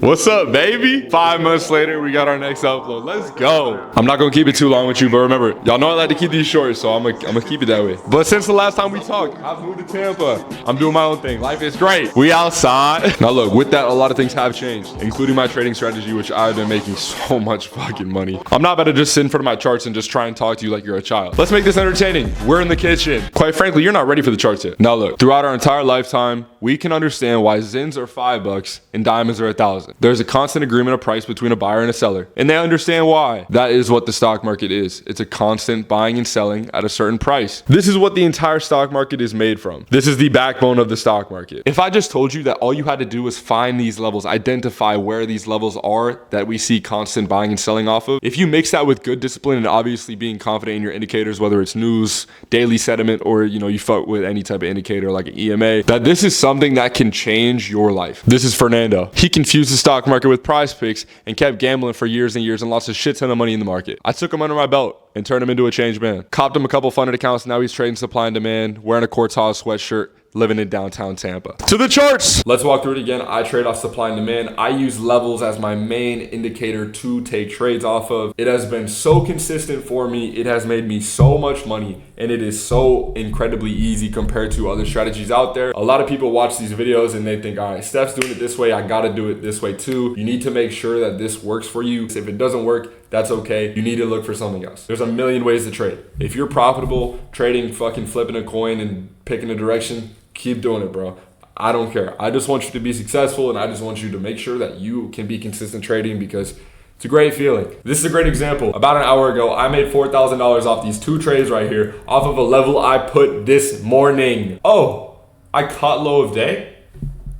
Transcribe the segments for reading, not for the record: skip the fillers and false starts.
What's up, baby? 5 months later, we got our next upload. Let's go. I'm not gonna keep it too long with you, but remember, y'all know I like to keep these short, so I'm gonna keep it that way. But since the last time we talked, I've moved to Tampa. I'm doing my own thing. Life is great. We outside. Now look, with that, a lot of things have changed, including my trading strategy, which I've been making so much fucking money. I'm not about to just sit in front of my charts and just try and talk to you like you're a child. Let's make this entertaining. We're in the kitchen. Quite frankly, you're not ready for the charts yet. Now look, throughout our entire lifetime, we can understand why Zins are $5 and diamonds are 1,000. There's a constant agreement of price between a buyer and a seller, and they understand why. That is what the stock market is. It's a constant buying and selling at a certain price. This is what the entire stock market is made from. This is the backbone of the stock market. If I just told you that all you had to do was find these levels, identify where these levels are that we see constant buying and selling off of, if you mix that with good discipline and obviously being confident in your indicators, whether it's news, daily sentiment, or you fuck with any type of indicator like an EMA, that this is something that can change your life. This is Fernando. He confused the stock market with prize picks and kept gambling for years and years and lost a shit ton of money in the market. I took him under my belt and turned him into a changed man. Copped him a couple funded accounts. Now he's trading supply and demand, wearing a Cortez sweatshirt, living in downtown Tampa. To the charts. Let's walk through it again. I trade off supply and demand. I use levels as my main indicator to take trades off of. It has been so consistent for me. It has made me so much money, and it is so incredibly easy compared to other strategies out there. A lot of people watch these videos and they think, all right, Steph's doing it this way, I gotta do it this way too. You need to make sure that this works for you. If it doesn't work, that's okay. You need to look for something else. There's a million ways to trade. If you're profitable trading, fucking flipping a coin and picking a direction, keep doing it, bro. I don't care. I just want you to be successful, and I just want you to make sure that you can be consistent trading because it's a great feeling. This is a great example. About an hour ago, I made $4,000 off these two trades right here off of a level I put this morning. Oh, I caught low of day?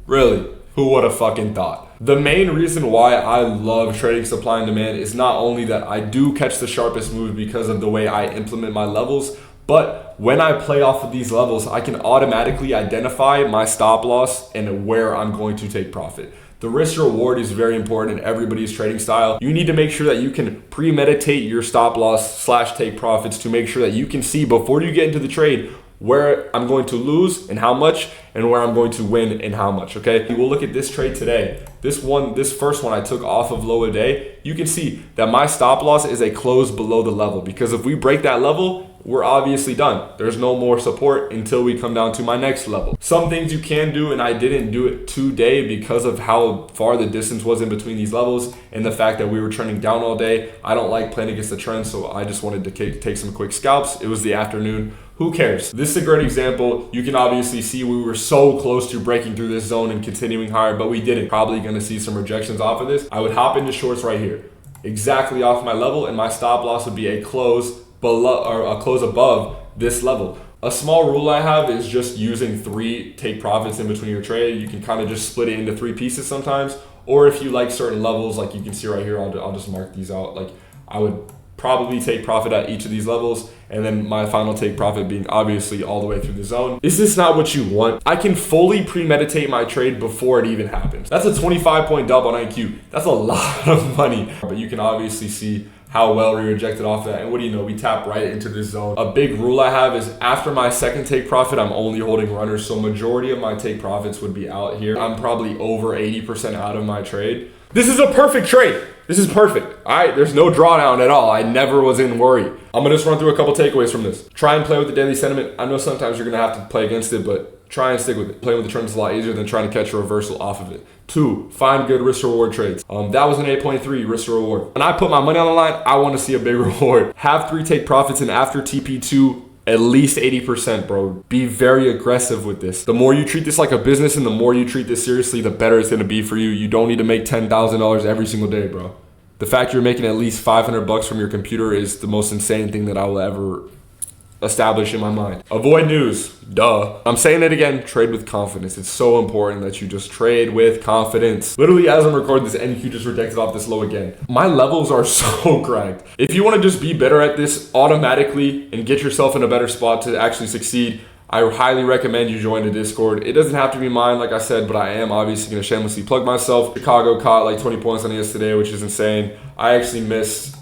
Really? Who would have fucking thought? The main reason why I love trading supply and demand is not only that I do catch the sharpest move because of the way I implement my levels, but when I play off of these levels, I can automatically identify my stop loss and where I'm going to take profit. The risk reward is very important in everybody's trading style. You need to make sure that you can premeditate your stop loss / take profits to make sure that you can see before you get into the trade where I'm going to lose and how much, and where I'm going to win and how much, okay? We'll look at this trade today. This first one I took off of low a day. You can see that my stop loss is a close below the level, because if we break that level, we're obviously done. There's no more support until we come down to my next level. Some things you can do, and I didn't do it today because of how far the distance was in between these levels and the fact that we were trending down all day. I don't like playing against the trend, so I just wanted to take some quick scalps. It was the afternoon. Who cares? This is a great example. You can obviously see we were so close to breaking through this zone and continuing higher, but we didn't. Probably gonna see some rejections off of this. I would hop into shorts right here, exactly off my level, and my stop loss would be a close below or a close above this level. A small rule I have is just using 3 take profits in between your trade. You can kind of just split it into 3 pieces sometimes, or if you like certain levels, like you can see right here, I'll just mark these out. Like I would probably take profit at each of these levels, and then my final take profit being obviously all the way through the zone. Is this not what you want? I can fully premeditate my trade before it even happens. That's a 25-point dub on IQ. That's a lot of money, but you can obviously see how well we rejected off that. And what do you know? We tap right into this zone. A big rule I have is after my second take profit, I'm only holding runners. So majority of my take profits would be out here. I'm probably over 80% out of my trade. This is a perfect trade. This is perfect. All right, there's no drawdown at all. I never was in worry. I'm gonna just run through a couple takeaways from this. Try and play with the daily sentiment. I know sometimes you're gonna have to play against it, but try and stick with it. Playing with the trend is a lot easier than trying to catch a reversal off of it. 2, find good risk reward trades. That was an 8.3 risk reward. When I put my money on the line, I want to see a big reward. Have 3 take profits, and after TP2, at least 80%, bro. Be very aggressive with this. The more you treat this like a business and the more you treat this seriously, the better it's gonna be for you. You don't need to make $10,000 every single day, bro. The fact you're making at least $500 from your computer is the most insane thing that I will ever establish in my mind. Avoid news. Duh. I'm saying it again, trade with confidence. It's so important that you just trade with confidence. Literally, as I'm recording this, NQ just rejected off this low again. My levels are so cracked. If you want to just be better at this automatically and get yourself in a better spot to actually succeed, I highly recommend you join the Discord. It doesn't have to be mine, like I said, but I am obviously going to shamelessly plug myself. Chicago caught like 20 points on it yesterday, which is insane. I actually missed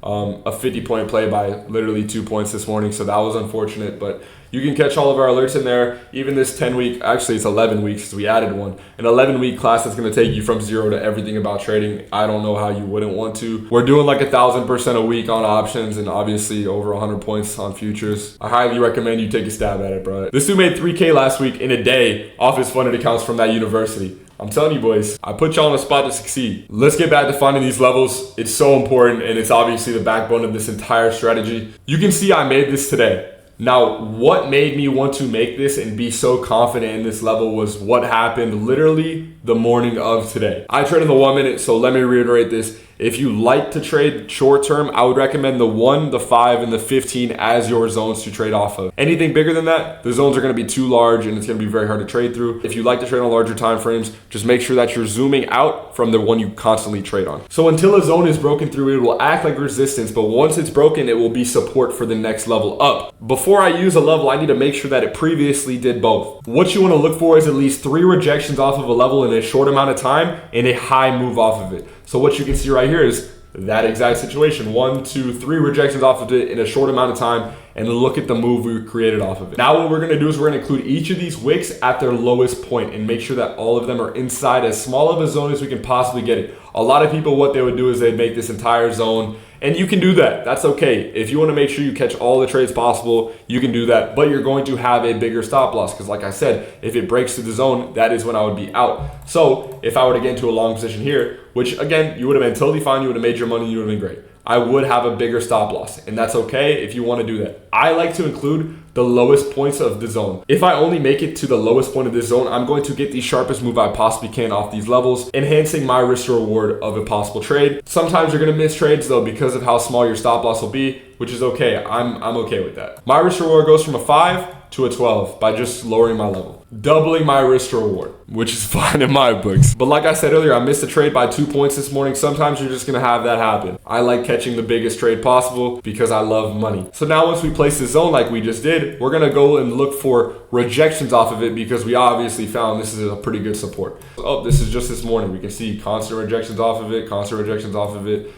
a 50-point play by literally 2 points this morning. So that was unfortunate, but you can catch all of our alerts in there. Even this 10-week, actually it's 11 weeks because we added one. An 11-week class that's going to take you from zero to everything about trading. I don't know how you wouldn't want to. We're doing like 1,000% a week on options and obviously over 100 points on futures. I highly recommend you take a stab at it, bro. This dude made 3K last week in a day off his funded accounts from that university. I'm telling you, boys, I put y'all on a spot to succeed. Let's get back to finding these levels. It's so important, and it's obviously the backbone of this entire strategy. You can see I made this today. Now, what made me want to make this and be so confident in this level was what happened literally the morning of today. I trade in the 1 minute, so let me reiterate this. If you like to trade short term, I would recommend the 1, the 5, and the 15 as your zones to trade off of. Anything bigger than that, the zones are going to be too large and it's going to be very hard to trade through. If you like to trade on larger time frames, just make sure that you're zooming out from the one you constantly trade on. So until a zone is broken through, it will act like resistance, but once it's broken, it will be support for the next level up. Before I use a level, I need to make sure that it previously did both. What you want to look for is at least 3 rejections off of a level in a short amount of time and a high move off of it. So what you can see right here is that exact situation. 1, 2, 3 rejections off of it in a short amount of time, and look at the move we created off of it. Now what we're gonna do is we're gonna include each of these wicks at their lowest point and make sure that all of them are inside as small of a zone as we can possibly get it. A lot of people, what they would do is they'd make this entire zone, and you can do that. That's okay. If you want to make sure you catch all the trades possible, you can do that, but you're going to have a bigger stop loss because like I said, if it breaks through the zone, that is when I would be out. So if I were to get into a long position here, which again, you would have been totally fine, you would have made your money, you would have been great. I would have a bigger stop loss, and that's okay if you want to do that. I like to include the lowest points of the zone. If I only make it to the lowest point of this zone, I'm going to get the sharpest move I possibly can off these levels, enhancing my risk to reward of a possible trade. Sometimes you're gonna miss trades though because of how small your stop loss will be, which is okay. I'm okay with that. My risk to reward goes from a 5 to a 12 by just lowering my level, doubling my risk to reward, which is fine in my books. But like I said earlier, I missed a trade by 2 points this morning. Sometimes you're just gonna have that happen. I like catching the biggest trade possible because I love money. So now once we place the zone like we just did, we're gonna go and look for rejections off of it because we obviously found this is a pretty good support. Oh, this is just this morning. We can see constant rejections off of it, constant rejections off of it.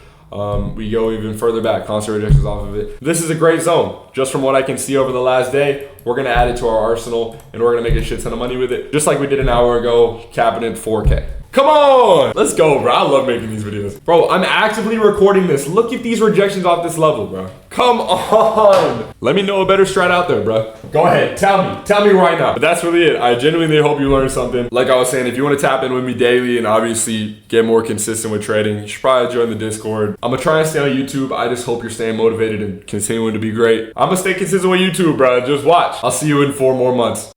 We go even further back, constant rejections off of it. This is a great zone. Just from what I can see over the last day, we're going to add it to our arsenal and we're going to make a shit ton of money with it. Just like we did an hour ago, capping it 4K. Come on! Let's go, bro. I love making these videos. Bro, I'm actively recording this. Look at these rejections off this level, bro. Come on! Let me know a better strat out there, bro. Go ahead. Tell me right now. But that's really it. I genuinely hope you learned something. Like I was saying, if you want to tap in with me daily and obviously get more consistent with trading, you should probably join the Discord. I'm going to try and stay on YouTube. I just hope you're staying motivated and continuing to be great. I'm going to stay consistent with YouTube, bro. Just watch. I'll see you in 4 more months.